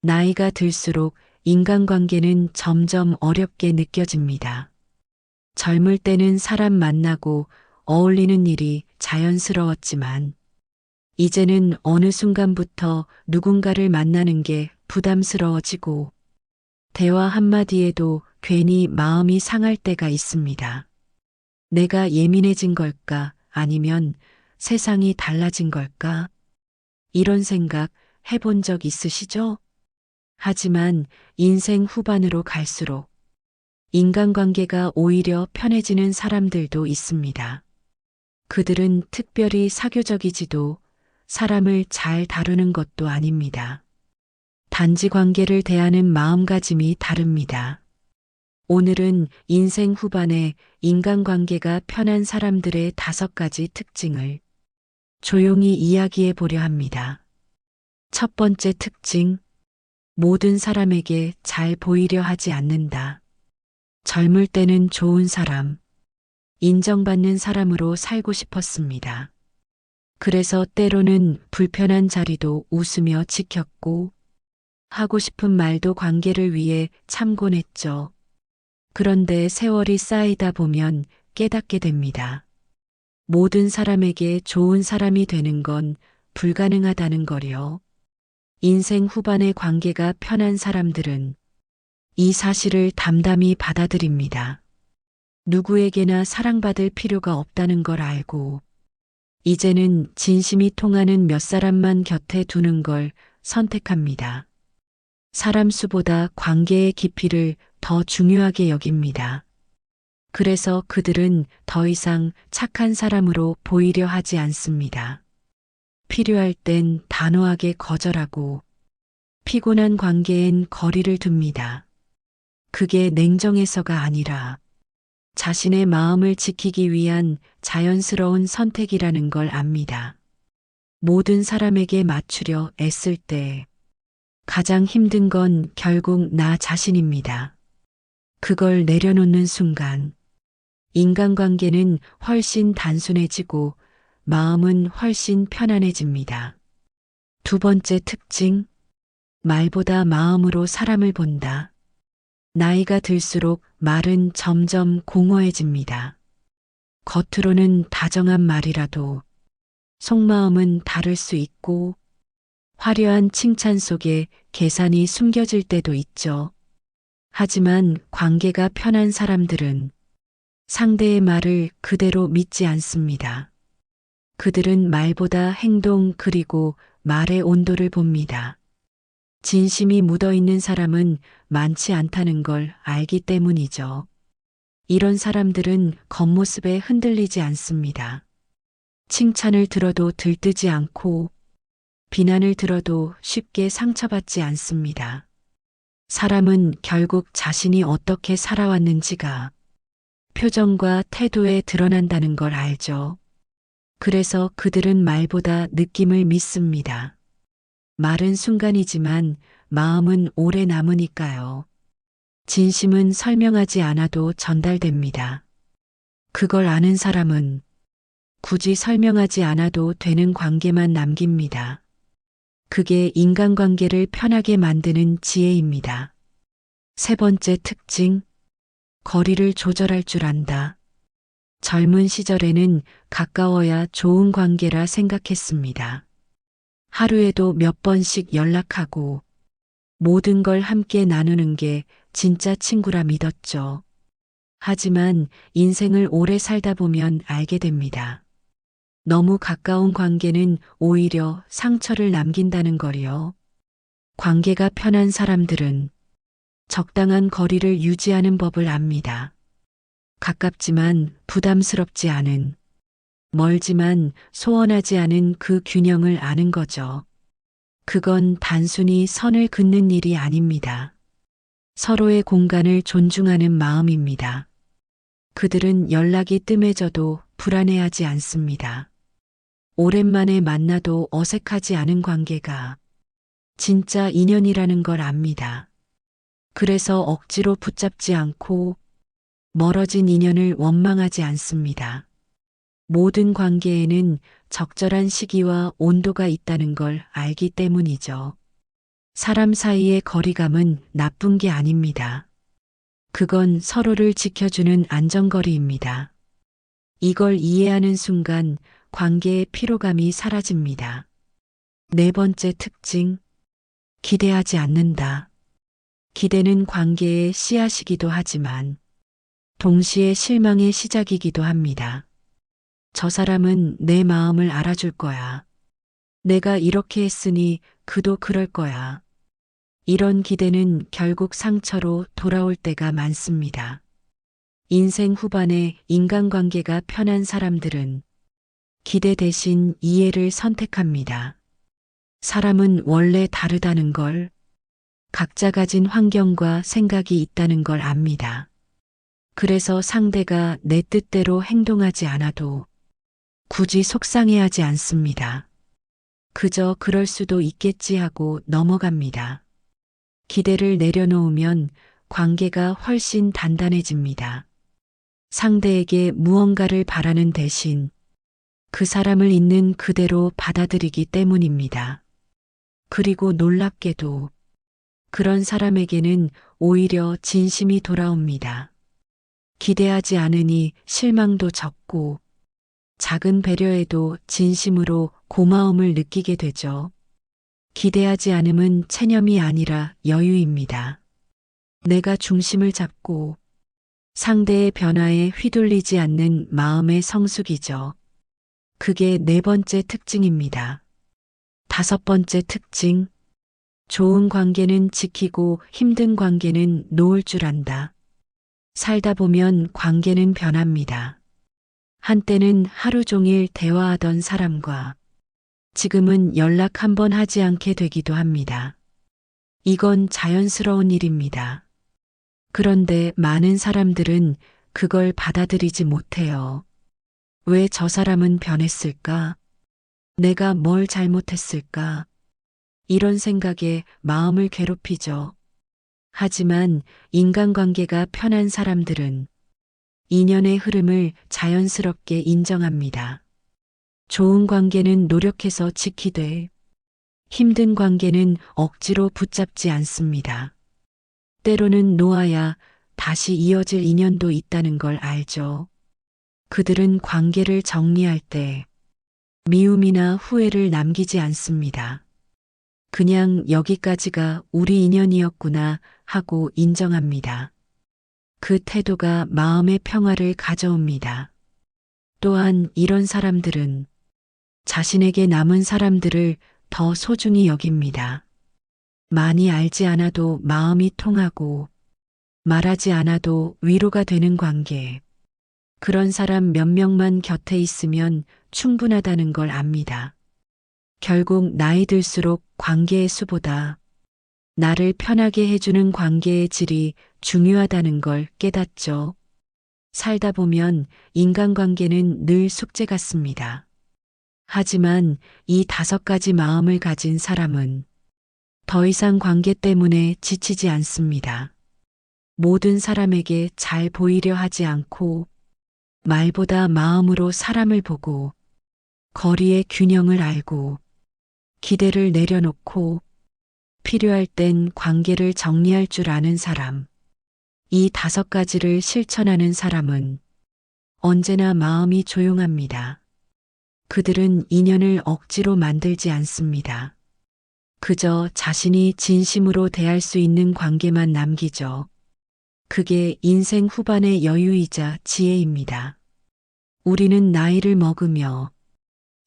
나이가 들수록 인간관계는 점점 어렵게 느껴집니다. 젊을 때는 사람 만나고 어울리는 일이 자연스러웠지만, 이제는 어느 순간부터 누군가를 만나는 게 부담스러워지고, 대화 한마디에도 괜히 마음이 상할 때가 있습니다. 내가 예민해진 걸까? 아니면 세상이 달라진 걸까? 이런 생각 해본 적 있으시죠? 하지만 인생 후반으로 갈수록 인간관계가 오히려 편해지는 사람들도 있습니다. 그들은 특별히 사교적이지도 사람을 잘 다루는 것도 아닙니다. 단지 관계를 대하는 마음가짐이 다릅니다. 오늘은 인생 후반에 인간관계가 편한 사람들의 5가지 특징을 조용히 이야기해 보려 합니다. 첫 번째 특징, 모든 사람에게 잘 보이려 하지 않는다. 젊을 때는 좋은 사람, 인정받는 사람으로 살고 싶었습니다. 그래서 때로는 불편한 자리도 웃으며 지켰고, 하고 싶은 말도 관계를 위해 참곤 했죠. 그런데 세월이 쌓이다 보면 깨닫게 됩니다. 모든 사람에게 좋은 사람이 되는 건 불가능하다는 거요. 인생 후반의 관계가 편한 사람들은 이 사실을 담담히 받아들입니다. 누구에게나 사랑받을 필요가 없다는 걸 알고, 이제는 진심이 통하는 몇 사람만 곁에 두는 걸 선택합니다. 사람 수보다 관계의 깊이를 더 중요하게 여깁니다. 그래서 그들은 더 이상 착한 사람으로 보이려 하지 않습니다. 필요할 땐 단호하게 거절하고, 피곤한 관계엔 거리를 둡니다. 그게 냉정해서가 아니라 자신의 마음을 지키기 위한 자연스러운 선택이라는 걸 압니다. 모든 사람에게 맞추려 애쓸 때 가장 힘든 건 결국 나 자신입니다. 그걸 내려놓는 순간 인간관계는 훨씬 단순해지고 마음은 훨씬 편안해집니다. 두 번째 특징, 말보다 마음으로 사람을 본다. 나이가 들수록 말은 점점 공허해집니다. 겉으로는 다정한 말이라도 속마음은 다를 수 있고, 화려한 칭찬 속에 계산이 숨겨질 때도 있죠. 하지만 관계가 편한 사람들은 상대의 말을 그대로 믿지 않습니다. 그들은 말보다 행동 그리고 말의 온도를 봅니다. 진심이 묻어 있는 사람은 많지 않다는 걸 알기 때문이죠. 이런 사람들은 겉모습에 흔들리지 않습니다. 칭찬을 들어도 들뜨지 않고, 비난을 들어도 쉽게 상처받지 않습니다. 사람은 결국 자신이 어떻게 살아왔는지가 표정과 태도에 드러난다는 걸 알죠. 그래서 그들은 말보다 느낌을 믿습니다. 말은 순간이지만 마음은 오래 남으니까요. 진심은 설명하지 않아도 전달됩니다. 그걸 아는 사람은 굳이 설명하지 않아도 되는 관계만 남깁니다. 그게 인간관계를 편하게 만드는 지혜입니다. 세 번째 특징, 거리를 조절할 줄 안다. 젊은 시절에는 가까워야 좋은 관계라 생각했습니다. 하루에도 몇 번씩 연락하고 모든 걸 함께 나누는 게 진짜 친구라 믿었죠. 하지만 인생을 오래 살다 보면 알게 됩니다. 너무 가까운 관계는 오히려 상처를 남긴다는 거리요. 관계가 편한 사람들은 적당한 거리를 유지하는 법을 압니다. 가깝지만 부담스럽지 않은, 멀지만 소원하지 않은 그 균형을 아는 거죠. 그건 단순히 선을 긋는 일이 아닙니다. 서로의 공간을 존중하는 마음입니다. 그들은 연락이 뜸해져도 불안해하지 않습니다. 오랜만에 만나도 어색하지 않은 관계가 진짜 인연이라는 걸 압니다. 그래서 억지로 붙잡지 않고 멀어진 인연을 원망하지 않습니다. 모든 관계에는 적절한 시기와 온도가 있다는 걸 알기 때문이죠. 사람 사이의 거리감은 나쁜 게 아닙니다. 그건 서로를 지켜주는 안전거리입니다. 이걸 이해하는 순간 관계의 피로감이 사라집니다. 네 번째 특징, 기대하지 않는다. 기대는 관계의 씨앗이기도 하지만 동시에 실망의 시작이기도 합니다. 저 사람은 내 마음을 알아줄 거야. 내가 이렇게 했으니 그도 그럴 거야. 이런 기대는 결국 상처로 돌아올 때가 많습니다. 인생 후반에 인간관계가 편한 사람들은 기대 대신 이해를 선택합니다. 사람은 원래 다르다는 걸, 각자 가진 환경과 생각이 있다는 걸 압니다. 그래서 상대가 내 뜻대로 행동하지 않아도 굳이 속상해하지 않습니다. 그저 그럴 수도 있겠지 하고 넘어갑니다. 기대를 내려놓으면 관계가 훨씬 단단해집니다. 상대에게 무언가를 바라는 대신 그 사람을 있는 그대로 받아들이기 때문입니다. 그리고 놀랍게도 그런 사람에게는 오히려 진심이 돌아옵니다. 기대하지 않으니 실망도 적고 작은 배려에도 진심으로 고마움을 느끼게 되죠. 기대하지 않음은 체념이 아니라 여유입니다. 내가 중심을 잡고 상대의 변화에 휘둘리지 않는 마음의 성숙이죠. 그게 네 번째 특징입니다. 다섯 번째 특징, 좋은 관계는 지키고 힘든 관계는 놓을 줄 안다. 살다 보면 관계는 변합니다. 한때는 하루 종일 대화하던 사람과 지금은 연락 한 번 하지 않게 되기도 합니다. 이건 자연스러운 일입니다. 그런데 많은 사람들은 그걸 받아들이지 못해요. 왜 저 사람은 변했을까? 내가 뭘 잘못했을까? 이런 생각에 마음을 괴롭히죠. 하지만 인간관계가 편한 사람들은 인연의 흐름을 자연스럽게 인정합니다. 좋은 관계는 노력해서 지키되 힘든 관계는 억지로 붙잡지 않습니다. 때로는 놓아야 다시 이어질 인연도 있다는 걸 알죠. 그들은 관계를 정리할 때 미움이나 후회를 남기지 않습니다. 그냥 여기까지가 우리 인연이었구나 하고 인정합니다. 그 태도가 마음의 평화를 가져옵니다. 또한 이런 사람들은 자신에게 남은 사람들을 더 소중히 여깁니다. 많이 알지 않아도 마음이 통하고 말하지 않아도 위로가 되는 관계. 그런 사람 몇 명만 곁에 있으면 충분하다는 걸 압니다. 결국 나이 들수록 관계의 수보다 나를 편하게 해주는 관계의 질이 중요하다는 걸 깨닫죠. 살다 보면 인간관계는 늘 숙제 같습니다. 하지만 이 다섯 가지 마음을 가진 사람은 더 이상 관계 때문에 지치지 않습니다. 모든 사람에게 잘 보이려 하지 않고 말보다 마음으로 사람을 보고 거리의 균형을 알고 기대를 내려놓고 필요할 땐 관계를 정리할 줄 아는 사람. 이 다섯 가지를 실천하는 사람은 언제나 마음이 조용합니다. 그들은 인연을 억지로 만들지 않습니다. 그저 자신이 진심으로 대할 수 있는 관계만 남기죠. 그게 인생 후반의 여유이자 지혜입니다. 우리는 나이를 먹으며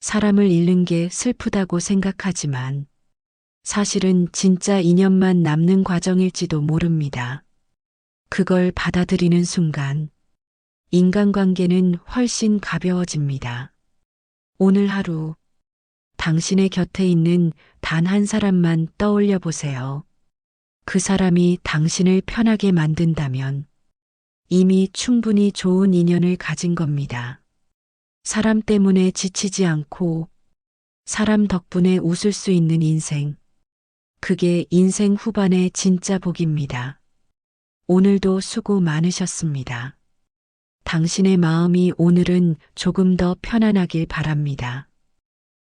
사람을 잃는 게 슬프다고 생각하지만 사실은 진짜 인연만 남는 과정일지도 모릅니다. 그걸 받아들이는 순간 인간관계는 훨씬 가벼워집니다. 오늘 하루 당신의 곁에 있는 단 한 사람만 떠올려 보세요. 그 사람이 당신을 편하게 만든다면 이미 충분히 좋은 인연을 가진 겁니다. 사람 때문에 지치지 않고 사람 덕분에 웃을 수 있는 인생. 그게 인생 후반의 진짜 복입니다. 오늘도 수고 많으셨습니다. 당신의 마음이 오늘은 조금 더 편안하길 바랍니다.